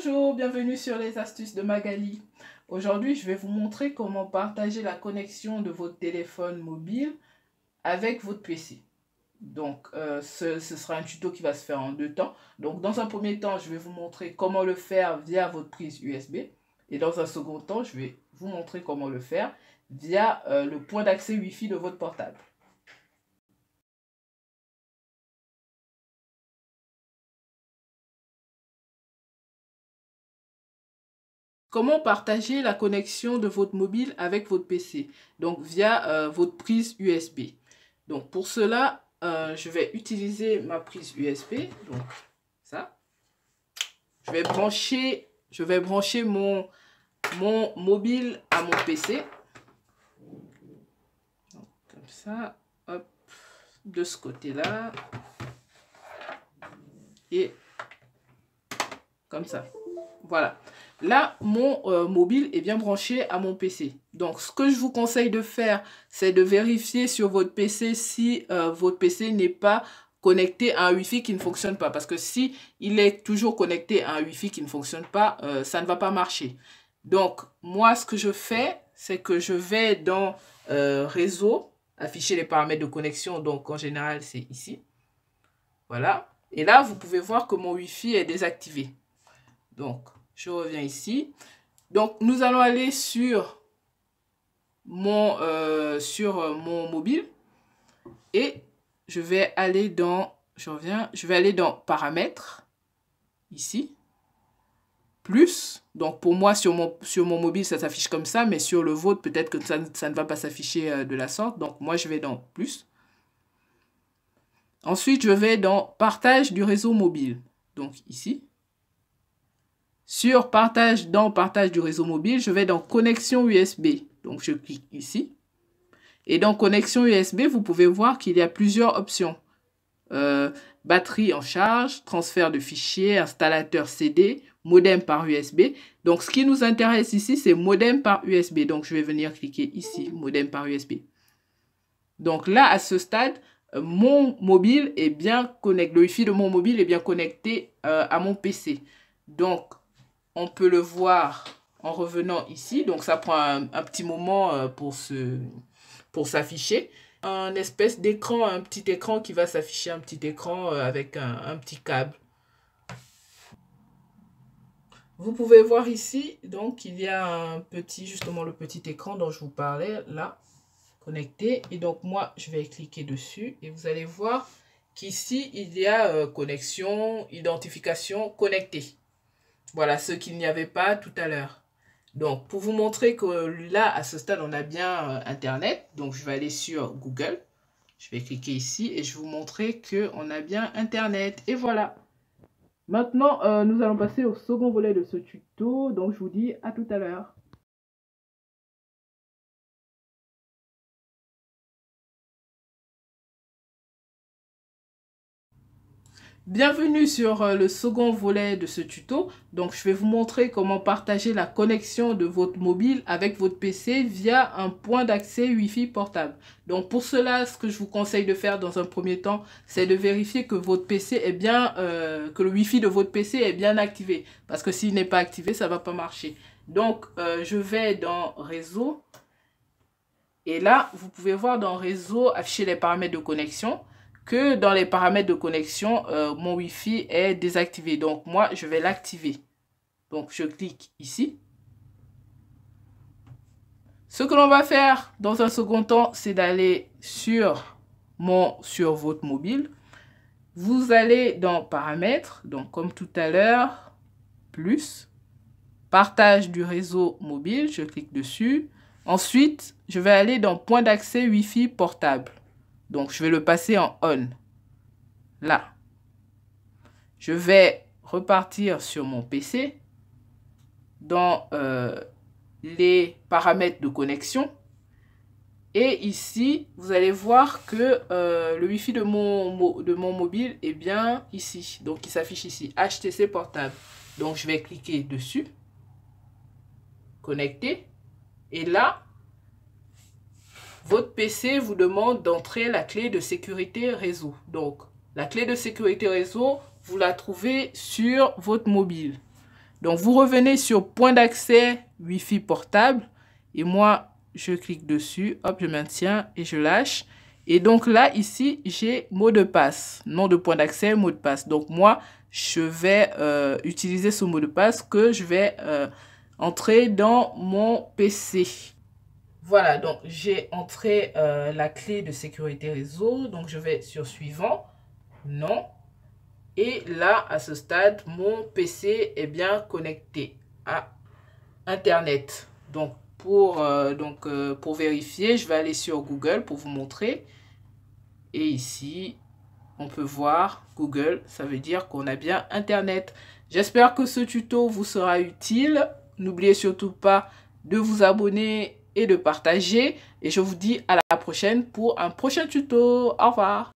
Bonjour, bienvenue sur les astuces de Magali. Aujourd'hui, je vais vous montrer comment partager la connexion de votre téléphone mobile avec votre PC. Donc, ce sera un tuto qui va se faire en deux temps. Donc, dans un premier temps, je vais vous montrer comment le faire via votre prise USB. Et dans un second temps, je vais vous montrer comment le faire via le point d'accès Wi-Fi de votre portable. Comment partager la connexion de votre mobile avec votre PC? Donc, via votre prise USB. Donc, pour cela, je vais utiliser ma prise USB. Donc, ça. Je vais brancher mon mobile à mon PC. Donc, comme ça. Hop. De ce côté-là. Et comme ça. Voilà. Là, mon mobile est bien branché à mon PC. Donc, ce que je vous conseille de faire, c'est de vérifier sur votre PC si votre PC n'est pas connecté à un Wi-Fi qui ne fonctionne pas. Parce que si il est toujours connecté à un Wi-Fi qui ne fonctionne pas, ça ne va pas marcher. Donc, moi, ce que je fais, c'est que je vais dans Réseau, afficher les paramètres de connexion. Donc, en général, c'est ici. Voilà. Et là, vous pouvez voir que mon Wi-Fi est désactivé. Donc, je reviens ici. Donc, nous allons aller sur mon mobile. Et je vais aller dans... Je vais aller dans Paramètres. Ici. Plus. Donc, pour moi, sur mon mobile, ça s'affiche comme ça. Mais sur le vôtre, peut-être que ça ne va pas s'afficher de la sorte. Donc, moi, je vais dans Plus. Ensuite, je vais dans Partage du réseau mobile. Donc, ici. Sur Partage du réseau mobile, je vais dans Connexion USB. Donc, je clique ici. Et dans Connexion USB, vous pouvez voir qu'il y a plusieurs options. Batterie en charge, transfert de fichiers, installateur CD, modem par USB. Donc, ce qui nous intéresse ici, c'est modem par USB. Donc, je vais venir cliquer ici, modem par USB. Donc, là, à ce stade, mon mobile est bien connecté. Le Wi-Fi de mon mobile est bien connecté à mon PC. Donc, on peut le voir en revenant ici. Donc, ça prend un petit moment pour s'afficher. Un espèce d'écran, un petit écran qui va s'afficher, un petit écran avec un petit câble. Vous pouvez voir ici, donc, il y a justement le petit écran dont je vous parlais, là, connecté. Et donc, moi, je vais cliquer dessus et vous allez voir qu'ici, il y a connexion, identification, connecté. Voilà, ce qu'il n'y avait pas tout à l'heure. Donc, pour vous montrer que là, à ce stade, on a bien Internet. Donc, je vais aller sur Google. Je vais cliquer ici et je vais vous montrer qu'on a bien Internet. Et voilà. Maintenant, nous allons passer au second volet de ce tuto. Donc, je vous dis à tout à l'heure. Bienvenue sur le second volet de ce tuto. Donc, je vais vous montrer comment partager la connexion de votre mobile avec votre PC via un point d'accès Wi-Fi portable. Donc, pour cela, ce que je vous conseille de faire dans un premier temps, c'est de vérifier que votre PC est bien, que le Wi-Fi de votre PC est bien activé. Parce que s'il n'est pas activé, ça ne va pas marcher. Donc, je vais dans Réseau. Et là, vous pouvez voir dans Réseau, afficher les paramètres de connexion. Que dans les paramètres de connexion, mon Wi-Fi est désactivé. Donc, moi, je vais l'activer. Donc, je clique ici. Ce que l'on va faire dans un second temps, c'est d'aller sur votre mobile. Vous allez dans Paramètres. Donc, comme tout à l'heure, Plus. Partage du réseau mobile. Je clique dessus. Ensuite, je vais aller dans Point d'accès Wi-Fi portable. Donc, je vais le passer en on. Là. Je vais repartir sur mon PC dans les paramètres de connexion. Et ici, vous allez voir que le Wi-Fi de mon mobile est bien ici. Donc, il s'affiche ici. HTC portable. Donc, je vais cliquer dessus. Connecter. Et là, votre PC vous demande d'entrer la clé de sécurité réseau. Donc, la clé de sécurité réseau, vous la trouvez sur votre mobile. Donc, vous revenez sur point d'accès Wi-Fi portable. Et moi, je clique dessus. Hop, je maintiens et je lâche. Et donc là, ici, j'ai mot de passe. Nom de point d'accès, mot de passe. Donc, moi, je vais utiliser ce mot de passe que je vais entrer dans mon PC. Voilà, donc j'ai entré la clé de sécurité réseau. Donc, je vais sur suivant. Non. Et là, à ce stade, mon PC est bien connecté à Internet. Donc, pour vérifier, je vais aller sur Google pour vous montrer. Et ici, on peut voir Google. Ça veut dire qu'on a bien Internet. J'espère que ce tuto vous sera utile. N'oubliez surtout pas de vous abonner et de partager. Et je vous dis à la prochaine pour un prochain tuto. Au revoir.